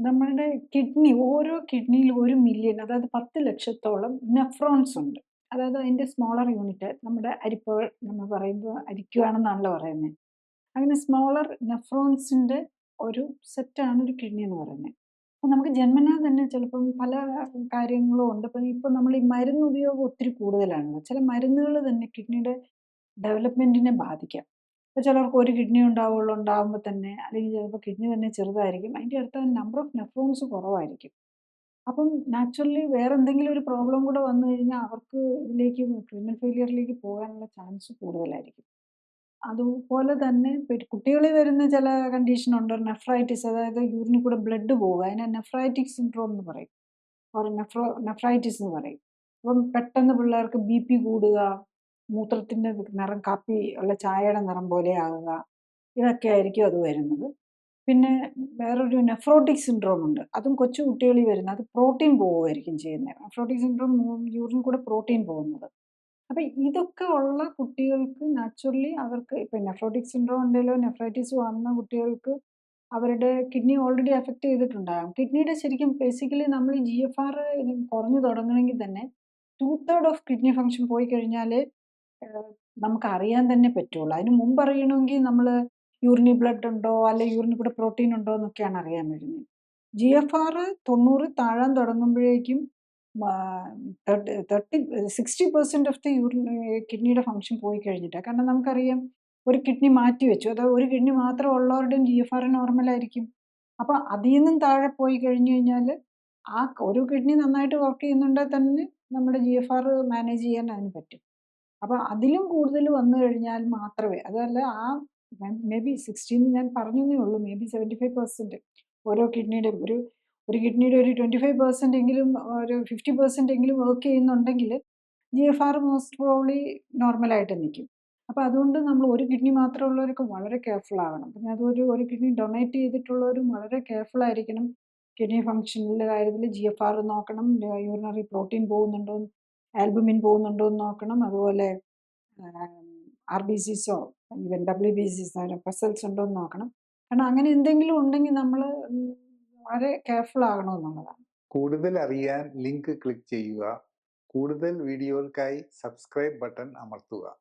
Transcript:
നമ്മളുടെ കിഡ്നി ഓരോ കിഡ്നിയിൽ 1,000,000 അതായത് 10,00,000-ത്തോളം നെഫ്രോൺസ് ഉണ്ട്. അതായത് അതിന്റെ സ്മോളർ യൂണിറ്റ് നമ്മുടെ അരിപ്പകൾ നമ്മൾ പറയുമ്പോൾ അരിക്കുകയാണെന്നാണല്ലോ പറയുന്നത്. അങ്ങനെ സ്മോളർ നെഫ്രോൺസിന്റെ ഒരു സെറ്റാണ് ഒരു കിഡ്നി എന്ന് പറയുന്നത്. അപ്പം നമുക്ക് ജന്മനാ തന്നെ ചിലപ്പം പല കാര്യങ്ങളും ഉണ്ട്. ഇപ്പം നമ്മൾ ഈ മരുന്ന് ഉപയോഗം ഒത്തിരി കൂടുതലാണല്ലോ. ചില മരുന്നുകൾ തന്നെ കിഡ്നിയുടെ ഡെവലപ്മെന്റിനെ ബാധിക്കാം. ഇപ്പൊ ചിലർക്ക് ഒരു കിഡ്നി ഉണ്ടാവുള്ളൂ ഉണ്ടാവുമ്പോൾ തന്നെ, അല്ലെങ്കിൽ ചിലപ്പോൾ കിഡ്നി തന്നെ ചെറുതായിരിക്കും. അതിന്റെ അടുത്ത് നമ്പർ ഓഫ് നെഫ്രോൺസ് കുറവായിരിക്കും. അപ്പം നാച്ചുറലി വേറെ എന്തെങ്കിലും ഒരു പ്രോബ്ലം കൂടെ വന്നു കഴിഞ്ഞാൽ അവർക്ക് ഇതിലേക്ക് കിഡ്നി ഫെയിലിയറിലേക്ക് പോകാനുള്ള ചാൻസ് കൂടുതലായിരിക്കും. അതുപോലെ തന്നെ കുട്ടികളിൽ വരുന്ന ചില കണ്ടീഷൻ ഉണ്ട്. നെഫ്രൈറ്റിസ്, അതായത് യൂറിനിൽ കൂടെ ബ്ലഡ് പോവുക. അതിനെ നെഫ്രൈറ്റിക് സിൻഡ്രോം എന്ന് പറയും. നെഫ്രൈറ്റിസ് എന്ന് പറയും. അപ്പം പെട്ടെന്ന് പിള്ളേർക്ക് ബിപി കൂടുക, മൂത്രത്തിന്റെ നിറം കാപ്പി ഉള്ള ചായയുടെ നിറം പോലെ ആകുക. ഇതൊക്കെ ആയിരിക്കും അത് വരുന്നത്. പിന്നെ വേറൊരു നെഫ്രോട്ടിക് സിൻഡ്രോം ഉണ്ട്. അതും കൊച്ചു കുട്ടികളിൽ വരുന്നത്. അത് പ്രോട്ടീൻ പോവുകയായിരിക്കും ചെയ്യുന്നത്. നെഫ്രോട്ടിക് സിൻഡ്രോം യൂറിനിൽ കൂടെ പ്രോട്ടീൻ പോകുന്നത്. അപ്പൊ ഇതൊക്കെ ഉള്ള കുട്ടികൾക്ക് നാച്ചുറലി അവർക്ക് ഇപ്പൊ നെഫ്രോട്ടിക് സിൻഡ്രോം ഉണ്ടെങ്കിലോ നെഫ്രൈറ്റിസ് വന്ന കുട്ടികൾക്ക് അവരുടെ കിഡ്നി ഓൾറെഡി അഫക്ട് ചെയ്തിട്ടുണ്ടാകും. കിഡ്നിയുടെ ശരിക്കും ബേസിക്കലി നമ്മൾ ഈ GFR കുറഞ്ഞു തുടങ്ങണമെങ്കിൽ തന്നെ 2/3 ഓഫ് കിഡ്നി ഫംഗ്ഷൻ പോയി കഴിഞ്ഞാലേ നമുക്ക് അറിയാൻ തന്നെ പറ്റുള്ളൂ. അതിന് മുമ്പ് അറിയണമെങ്കിൽ നമ്മൾ യൂറിനിൽ ബ്ലഡ് ഉണ്ടോ അല്ലെങ്കിൽ യൂറിനിൽ കൂടെ പ്രോട്ടീൻ ഉണ്ടോ എന്നൊക്കെയാണ് അറിയാൻ വരുന്നത്. GFR 90 താഴാൻ തുടങ്ങുമ്പോഴേക്കും 60% ഓഫ് ദി കിഡ്നിയുടെ ഫംഗ്ഷൻ പോയി കഴിഞ്ഞിട്ടാണ്. കാരണം നമുക്കറിയാം ഒരു കിഡ്നി മാറ്റി വെച്ചു. അതായത് ഒരു കിഡ്നി മാത്രം ഉള്ളവരുടെയും GFR നോർമലായിരിക്കും. അപ്പൊ അതിൽ നിന്നും താഴെ പോയി കഴിഞ്ഞു കഴിഞ്ഞാൽ ആ ഒരു കിഡ്നി നന്നായിട്ട് വർക്ക് ചെയ്യുന്നുണ്ടെങ്കിൽ തന്നെ നമ്മുടെ GFR മാനേജ് ചെയ്യാൻ അതിന് പറ്റും. അപ്പൊ അതിലും കൂടുതൽ വന്നു കഴിഞ്ഞാൽ മാത്രമേ, അതല്ല ആ മേ ബി 60 ഞാൻ പറഞ്ഞതേ ഉള്ളൂ, മേ ബി 75% ഓരോ കിഡ്നിയുടെയും ഒരു കിഡ്നിയുടെ ഒരു 25% എങ്കിലും ഒരു 50% എങ്കിലും വർക്ക് ചെയ്യുന്നുണ്ടെങ്കിൽ GFR മോസ്റ്റ് പ്രോബ്ലി നോർമലായിട്ട് നിൽക്കും. അപ്പൊ അതുകൊണ്ട് നമ്മൾ ഒരു കിഡ്നി മാത്രമുള്ളവരൊക്കെ വളരെ കെയർഫുൾ ആവണം. പിന്നെ ഒരു കിഡ്നി ഡൊണേറ്റ് ചെയ്തിട്ടുള്ളവരും വളരെ കെയർഫുൾ ആയിരിക്കണം. കിഡ്നി ഫംഗ്ഷനിലെ കാര്യത്തിൽ GFR നോക്കണം, യൂറിനറി പ്രോട്ടീൻ പോകുന്നുണ്ടോ, ആൽബുമിൻ പോകുന്നുണ്ടോ എന്ന് നോക്കണം. അതുപോലെ RBCസോ ഈവൻ WBCസോ പെസൽസ് ഉണ്ടോ എന്ന് നോക്കണം. കാരണം അങ്ങനെ എന്തെങ്കിലും ഉണ്ടെങ്കിൽ നമ്മൾ വളരെ കെയർഫുൾ ആകണമെന്നുള്ളതാണ്. കൂടുതൽ അറിയാൻ ലിങ്ക് ക്ലിക്ക് ചെയ്യുക. കൂടുതൽ വീഡിയോകൾക്കായി സബ്സ്ക്രൈബ് ബട്ടൺ അമർത്തുക.